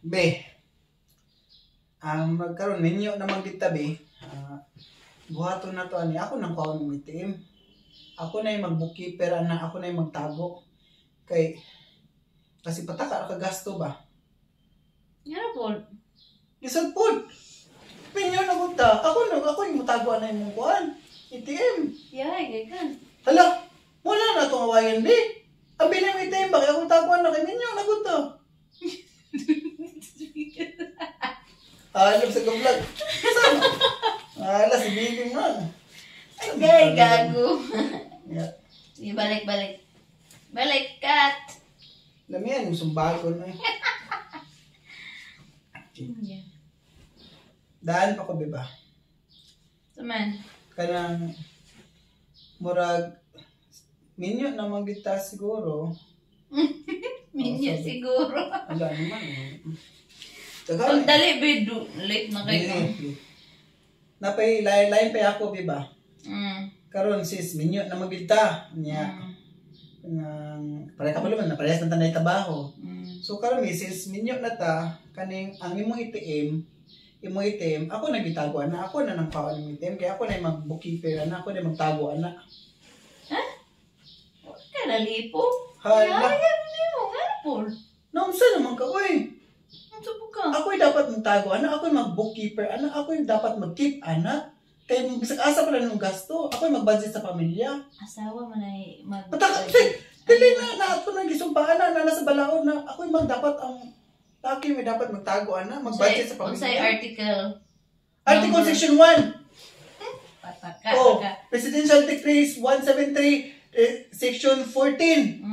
Be, magkaroon ninyo namang kita be. Buhaton na to ani ako nang kaon ng itim. Ako na yung mag-bookkeeper ana, ako na yung magtago. Kasi pataka ka gasto ba? Yan po. Isang pod. Minyo na gunta. Ako yung matago na yung kuan. itim. Yay, gaykan. Hala, wala na itong awayan be. Abi na yung itim ba? Kaya kung taguan na kay minyo na gunta. Alam sa vlog. Ala, si Bibi man. Agay, gago. Yeah. Sige, balik. Balik, cut. Alam yan, yung sumbagon na eh. Yeah. Daan pa ko, diba? Saman. Kanang murag minyo na magita siguro. Minyo siguro. Wala naman. Ang dali, bedo. Late na kayo. Napay, lain pa ako, diba? Karon sis, minyo na magita. Niya. Pare ka pa naman, naparehas na tanay trabaho. So karon sis, minyo na ta, kaning ang imong itim, ako nagitago na, ako na nang kaon ng itim, kaya ako na yung mag-bookkeeper na, ako na yung magtago na. Ha? Huwag ka nalipo. Hala. Ayaw mo nga, Paul. Naunsa naman ka, uy. Ano ka? Ako yung dapat magtago, ako yung mag-bookkeeper, ako yung dapat mag-keep, kaya bisag asa pala ng gasto, ako yung mag-budget sa pamilya. Asawa mo na Patakot, dili na ako nang gisumpaan na nasa balaod na, ako yung dapat may dapat magtago, mag-budget sa pamilya. Unsay article? Article Section 1. Pataka. Oh, Presidential Decree 173, Section 14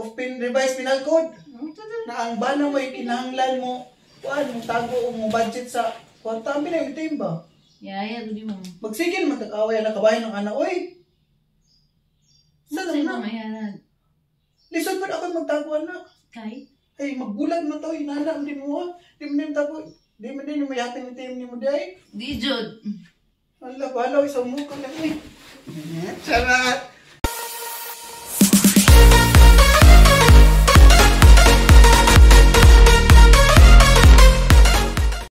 of Revised Penal Code. Na ang bana mo, kinahanglan mo, mong tago o mong budget sa kwartambi na yung itim ba? Yaya, duli mo. Magsigil, magkakaway na kabahin ng anak, oy. Saan na? Lisod pa ako magtago, anak. Kay? Ay, magbulag na to, inana, hindi mo ha. Hindi mo din tago, hindi mo din may hating itim ni mo day. Di, Jod. Ala, balaw, isang mukha lang eh. Sarat!